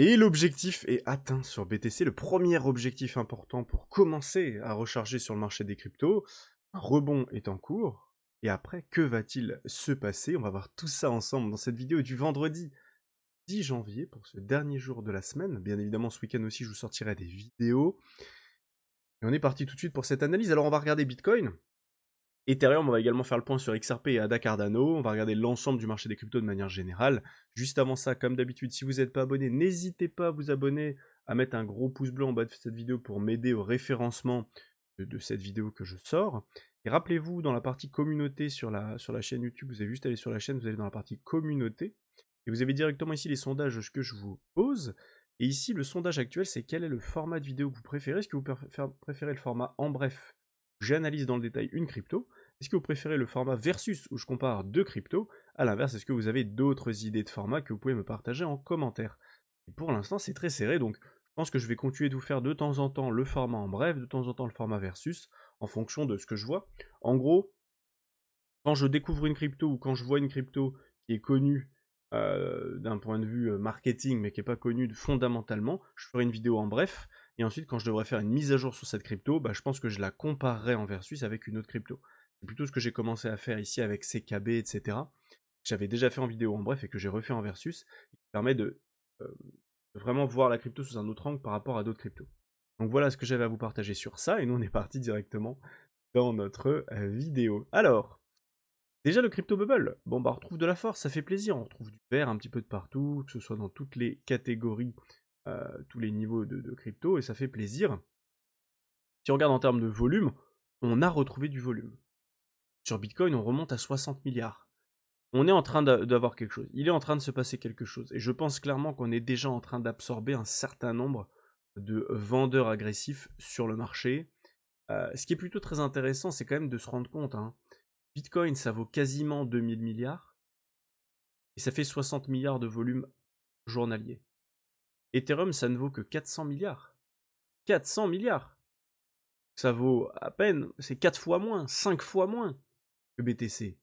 Et l'objectif est atteint sur BTC, le premier objectif important pour commencer à recharger sur le marché des cryptos. Un rebond est en cours. Et après, que va-t-il se passer? On va voir tout ça ensemble dans cette vidéo du vendredi 10 janvier pour ce dernier jour de la semaine. Bien évidemment, ce week-end aussi, je vous sortirai des vidéos. Et on est parti tout de suite pour cette analyse. Alors, on va regarder Bitcoin. Ethereum, on va également faire le point sur XRP et ADA Cardano. On va regarder l'ensemble du marché des cryptos de manière générale. Juste avant ça, comme d'habitude, si vous n'êtes pas abonné, n'hésitez pas à vous abonner, à mettre un gros pouce bleu en bas de cette vidéo pour m'aider au référencement de cette vidéo que je sors. Et rappelez-vous, dans la partie communauté sur la chaîne YouTube, vous avez juste aller sur la chaîne, vous allez dans la partie communauté, et vous avez directement ici les sondages que je vous pose. Et ici, le sondage actuel, c'est quel est le format de vidéo que vous préférez. Est-ce que vous préférez le format en bref, j'analyse dans le détail une crypto? Est-ce que vous préférez le format versus où je compare deux cryptos? À l'inverse, est-ce que vous avez d'autres idées de format que vous pouvez me partager en commentaire? Et pour l'instant, c'est très serré, donc je pense que je vais continuer de vous faire de temps en temps le format en bref, de temps en temps le format versus, en fonction de ce que je vois. En gros, quand je découvre une crypto ou quand je vois une crypto qui est connue d'un point de vue marketing, mais qui n'est pas connue fondamentalement, je ferai une vidéo en bref, et ensuite quand je devrais faire une mise à jour sur cette crypto, bah, je pense que je la comparerai en versus avec une autre crypto. C'est plutôt ce que j'ai commencé à faire ici avec CKB, etc. J'avais déjà fait en vidéo en bref et que j'ai refait en versus, qui permet euh, de vraiment voir la crypto sous un autre angle par rapport à d'autres cryptos. Donc voilà ce que j'avais à vous partager sur ça, et nous on est parti directement dans notre vidéo. Alors, déjà le crypto bubble, bon bah on retrouve de la force, ça fait plaisir, on retrouve du vert un petit peu de partout, que ce soit dans toutes les catégories, tous les niveaux de crypto, et ça fait plaisir. Si on regarde en termes de volume, on a retrouvé du volume. Sur Bitcoin, on remonte à 60 milliards. On est en train d'avoir quelque chose, il est en train de se passer quelque chose, et je pense clairement qu'on est déjà en train d'absorber un certain nombre de vendeurs agressifs sur le marché. Ce qui est plutôt très intéressant, c'est quand même de se rendre compte, hein, Bitcoin, ça vaut quasiment 2000 milliards, et ça fait 60 milliards de volume journalier. Ethereum, ça ne vaut que 400 milliards. 400 milliards! Ça vaut à peine, c'est 4 fois moins, 5 fois moins que BTC.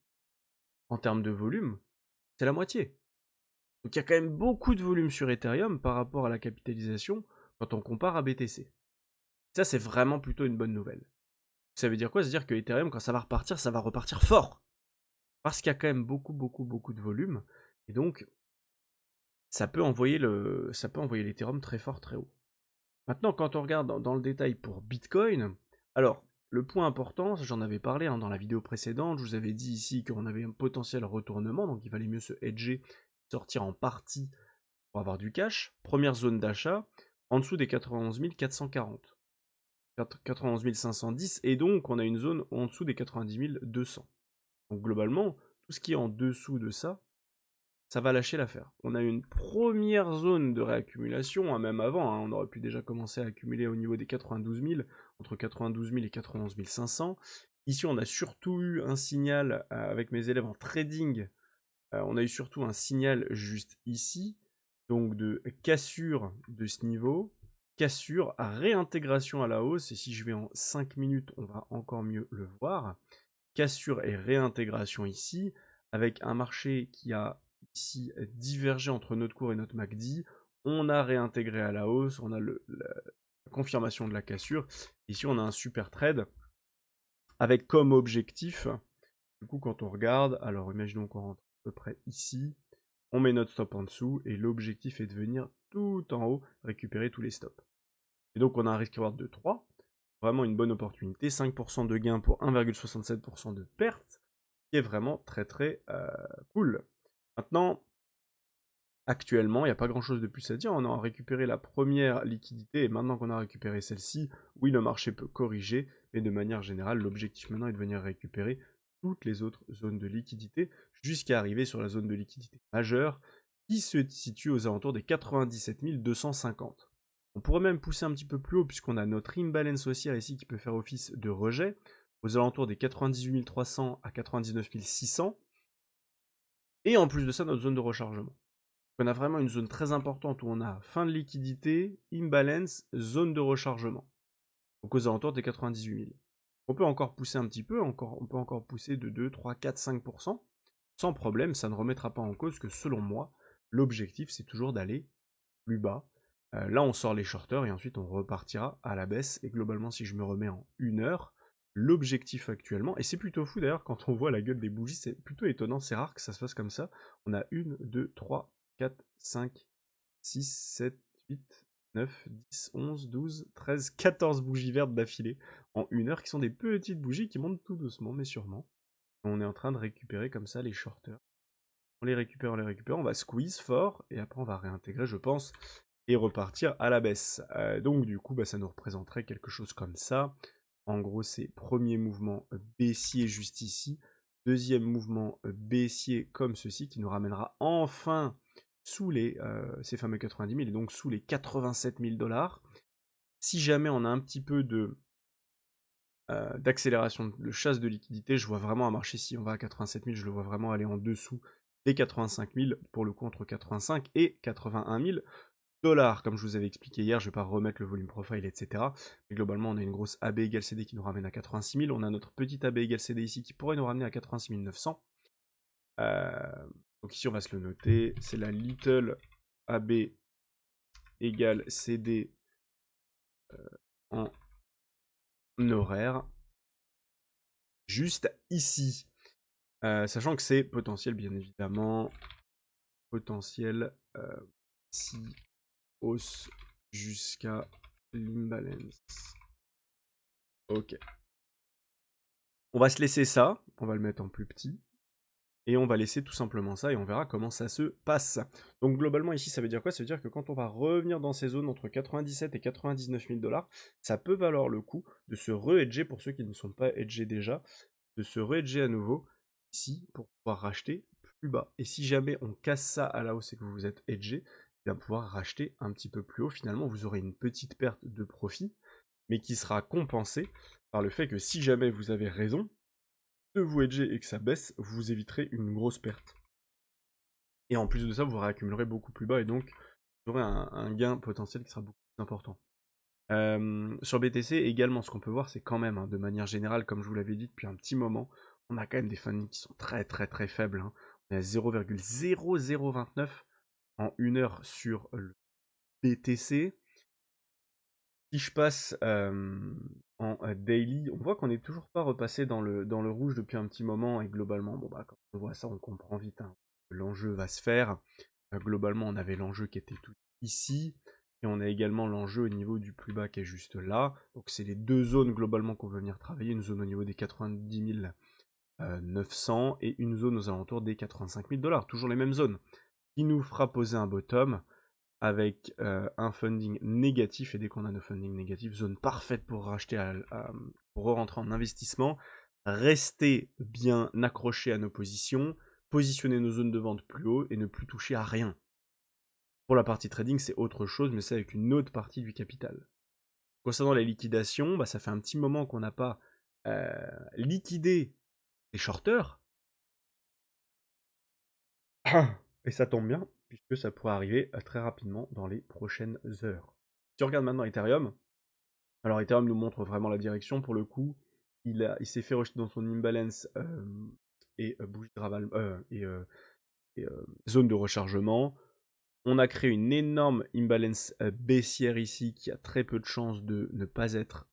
En termes de volume, c'est la moitié. Donc il y a quand même beaucoup de volume sur Ethereum par rapport à la capitalisation quand on compare à BTC. Ça, c'est vraiment plutôt une bonne nouvelle. Ça veut dire quoi? Ça veut dire que Ethereum, quand ça va repartir, ça va repartir fort. Parce qu'il y a quand même beaucoup de volume. Et donc, ça peut envoyer l'Ethereum très fort, très haut. Maintenant, quand on regarde dans le détail pour Bitcoin, alors, le point important, j'en avais parlé hein, dans la vidéo précédente, je vous avais dit ici qu'on avait un potentiel retournement, donc il valait mieux se hedger, sortir en partie pour avoir du cash. Première zone d'achat, en dessous des 91 440. 91 510, et donc on a une zone en dessous des 90 200. Donc globalement, tout ce qui est en dessous de ça, ça va lâcher l'affaire. On a une première zone de réaccumulation, hein, même avant, hein, on aurait pu déjà commencer à accumuler au niveau des 92 000, entre 92 000 et 91 500. Ici, on a surtout eu un signal avec mes élèves en trading, on a eu surtout un signal juste ici, donc de cassure de ce niveau, cassure, réintégration à la hausse, et si je vais en 5 minutes, on va encore mieux le voir. Cassure et réintégration ici, avec un marché qui a ici divergé entre notre cours et notre MACD, on a réintégré à la hausse, on a la confirmation de la cassure, ici on a un super trade, avec comme objectif, du coup quand on regarde, alors imaginons qu'on rentre à peu près ici, on met notre stop en dessous, et l'objectif est de venir tout en haut récupérer tous les stops. Et donc on a un risk reward de 3, vraiment une bonne opportunité, 5% de gain pour 1,67% de perte, qui est vraiment très cool. Maintenant, actuellement, il n'y a pas grand chose de plus à dire, on a récupéré la première liquidité, et maintenant qu'on a récupéré celle-ci, oui, le marché peut corriger, mais de manière générale, l'objectif maintenant est de venir récupérer toutes les autres zones de liquidité, jusqu'à arriver sur la zone de liquidité majeure, qui se situe aux alentours des 97 250. On pourrait même pousser un petit peu plus haut, puisqu'on a notre imbalance haussière ici qui peut faire office de rejet, aux alentours des 98 300 à 99 600, et en plus de ça, notre zone de rechargement. On a vraiment une zone très importante où on a fin de liquidité, imbalance, zone de rechargement. Donc aux alentours des 98 000. On peut encore pousser un petit peu, on peut encore pousser de 2, 3, 4, 5%. Sans problème, ça ne remettra pas en cause que selon moi, l'objectif c'est toujours d'aller plus bas. Là, on sort les shorters et ensuite on repartira à la baisse. Et globalement, si je me remets en 1 heure, l'objectif actuellement, et c'est plutôt fou d'ailleurs, quand on voit la gueule des bougies, c'est plutôt étonnant, c'est rare que ça se fasse comme ça. On a 1, 2, 3, 4, 5, 6, 7, 8, 9, 10, 11, 12, 13, 14 bougies vertes d'affilée en 1 heure, qui sont des petites bougies qui montent tout doucement, mais sûrement. On est en train de récupérer comme ça les shorters. On les récupère, on va squeeze fort, et après on va réintégrer, je pense, et repartir à la baisse. Donc du coup, ça nous représenterait quelque chose comme ça. En gros, c'est premier mouvement baissier juste ici, deuxième mouvement baissier comme ceci, qui nous ramènera enfin sous ces fameux 90 000, et donc sous les 87 000 $. Si jamais on a un petit peu d'accélération de chasse de liquidité, je vois vraiment un marché, si on va à 87 000, je le vois vraiment aller en dessous des 85 000, pour le coup entre 85 et 81 000 $. Comme je vous avais expliqué hier, je ne vais pas remettre le volume profile, etc. Mais globalement, on a une grosse AB égale CD qui nous ramène à 86 000. On a notre petite AB égale CD ici qui pourrait nous ramener à 86 900. Donc ici, on va se le noter. C'est la little AB égale CD en horaire. Juste ici. Sachant que c'est potentiel, bien évidemment. Potentiel si hausse jusqu'à l'imbalance. Ok. On va se laisser ça, on va le mettre en plus petit, et on va laisser tout simplement ça, et on verra comment ça se passe. Donc globalement ici, ça veut dire quoi? Ça veut dire que quand on va revenir dans ces zones entre 97 et 99 000 $, ça peut valoir le coup de se re-hedger, pour ceux qui ne sont pas hedgés déjà, de se re-hedger à nouveau ici pour pouvoir racheter plus bas. Et si jamais on casse ça à la hausse et que vous vous êtes hedgé, il va pouvoir racheter un petit peu plus haut. Finalement, vous aurez une petite perte de profit, mais qui sera compensée par le fait que si jamais vous avez raison de vous hedger et que ça baisse, vous éviterez une grosse perte. Et en plus de ça, vous réaccumulerez beaucoup plus bas, et donc vous aurez un gain potentiel qui sera beaucoup plus important. Sur BTC également, ce qu'on peut voir, c'est quand même, de manière générale, comme je vous l'avais dit depuis un petit moment, on a quand même des fundings qui sont très très très faibles. On est à 0,0029 en 1 heure sur le BTC. Si je passe en daily, on voit qu'on n'est toujours pas repassé dans le rouge depuis un petit moment, et globalement, quand on voit ça, on comprend vite, l'enjeu va se faire. Globalement, on avait l'enjeu qui était tout ici, et on a également l'enjeu au niveau du plus bas qui est juste là. Donc c'est les deux zones globalement qu'on veut venir travailler, une zone au niveau des 90 900 et une zone aux alentours des 85 000 $, toujours les mêmes zones, qui nous fera poser un bottom avec un funding négatif, et dès qu'on a nos funding négatifs, zone parfaite pour racheter, pour rentrer en investissement, rester bien accroché à nos positions, positionner nos zones de vente plus haut et ne plus toucher à rien. Pour la partie trading, c'est autre chose, mais c'est avec une autre partie du capital. Concernant la liquidation, ça fait un petit moment qu'on n'a pas liquidé les shorters. Et ça tombe bien, puisque ça pourrait arriver très rapidement dans les prochaines heures. Si on regarde maintenant Ethereum, alors Ethereum nous montre vraiment la direction. Pour le coup, il s'est fait rejeter dans son imbalance et bougie de raval, zone de rechargement. On a créé une énorme imbalance baissière ici qui a très peu de chances de ne pas être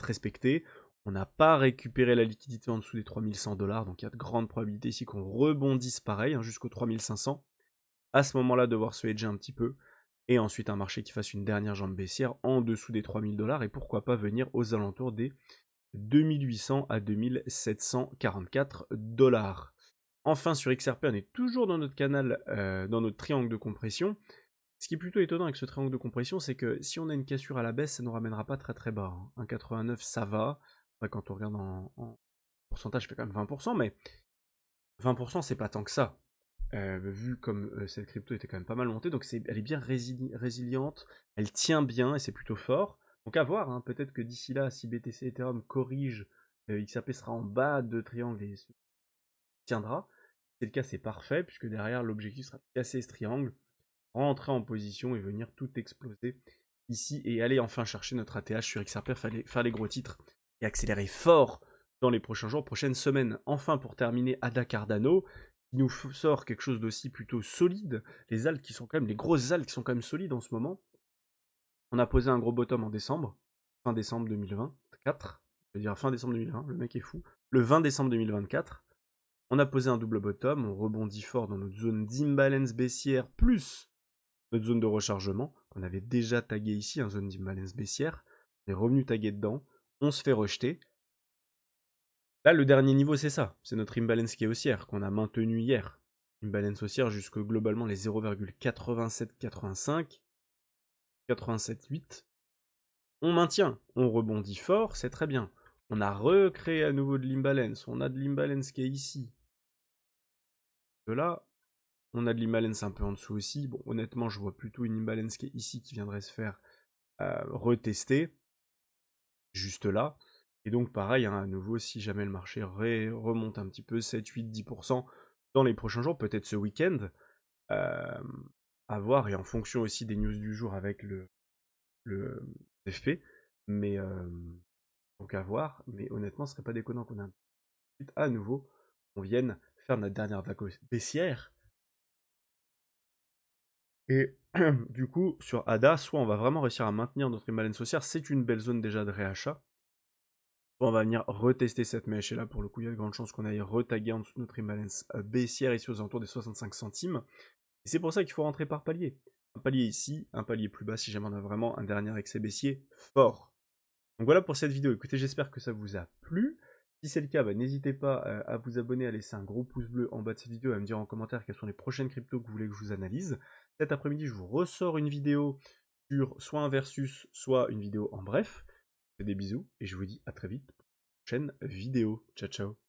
respectée. On n'a pas récupéré la liquidité en dessous des 3100 $, donc il y a de grandes probabilités ici qu'on rebondisse pareil, jusqu'aux 3500. À ce moment-là, devoir se hedger un petit peu, et ensuite un marché qui fasse une dernière jambe baissière en dessous des 3000 $, et pourquoi pas venir aux alentours des 2800 à 2744 $. Enfin, sur XRP, on est toujours dans notre canal, dans notre triangle de compression. Ce qui est plutôt étonnant avec ce triangle de compression, c'est que si on a une cassure à la baisse, ça ne nous ramènera pas très très bas. 1,89 ça va. Quand on regarde en pourcentage, ça fait quand même 20%, mais 20% c'est pas tant que ça. Vu comme cette crypto était quand même pas mal montée, donc elle est bien résiliente, elle tient bien et c'est plutôt fort. Donc à voir, peut-être que d'ici là, si BTC Ethereum corrige, XRP sera en bas de triangle et se tiendra. Si c'est le cas, c'est parfait, puisque derrière l'objectif sera de casser ce triangle, rentrer en position et venir tout exploser ici et aller enfin chercher notre ATH sur XRP, faire les gros titres et accélérer fort dans les prochains jours, prochaines semaines. Enfin, pour terminer, Ada Cardano, qui nous sort quelque chose d'aussi plutôt solide, les alts qui sont quand même, les grosses alts qui sont quand même solides en ce moment. On a posé un gros bottom en décembre, fin décembre 2024, je veux dire fin décembre 2020, le mec est fou. Le 20 décembre 2024, on a posé un double bottom, on rebondit fort dans notre zone d'imbalance baissière plus notre zone de rechargement, qu'on avait déjà tagué ici, une zone d'imbalance baissière. On est revenu taguer dedans, on se fait rejeter. Là, le dernier niveau, c'est ça, c'est notre imbalance qui est haussière, qu'on a maintenu hier. Imbalance haussière jusque globalement les 0,8785, 87,8. On maintient, on rebondit fort, c'est très bien. On a recréé à nouveau de l'imbalance, on a de l'imbalance qui est ici. De là, on a de l'imbalance un peu en dessous aussi. Bon, honnêtement, je vois plutôt une imbalance qui est ici qui viendrait se faire retester, juste là. Et donc, pareil, hein, à nouveau, si jamais le marché remonte un petit peu, 7, 8, 10% dans les prochains jours, peut-être ce week-end, à voir, et en fonction aussi des news du jour avec le FP, mais donc à voir, mais honnêtement, ce serait pas déconnant qu'on ait à nouveau, on vienne faire notre dernière vague baissière. Et du coup, sur ADA, soit on va vraiment réussir à maintenir notre imbalance haussière, c'est une belle zone déjà de réachat. Soit on va venir retester cette mèche, et là pour le coup, il y a de grandes chances qu'on aille retaguer en dessous de notre imbalance baissière ici aux alentours des 65 centimes. Et c'est pour ça qu'il faut rentrer par palier. Un palier ici, un palier plus bas si jamais on a vraiment un dernier excès baissier fort. Donc voilà pour cette vidéo. Écoutez, j'espère que ça vous a plu. Si c'est le cas, n'hésitez pas à vous abonner, à laisser un gros pouce bleu en bas de cette vidéo, à me dire en commentaire quelles sont les prochaines cryptos que vous voulez que je vous analyse. Cet après-midi, je vous ressors une vidéo sur soit un versus, soit une vidéo en bref. Je vous fais des bisous et je vous dis à très vite pour une prochaine vidéo. Ciao, ciao.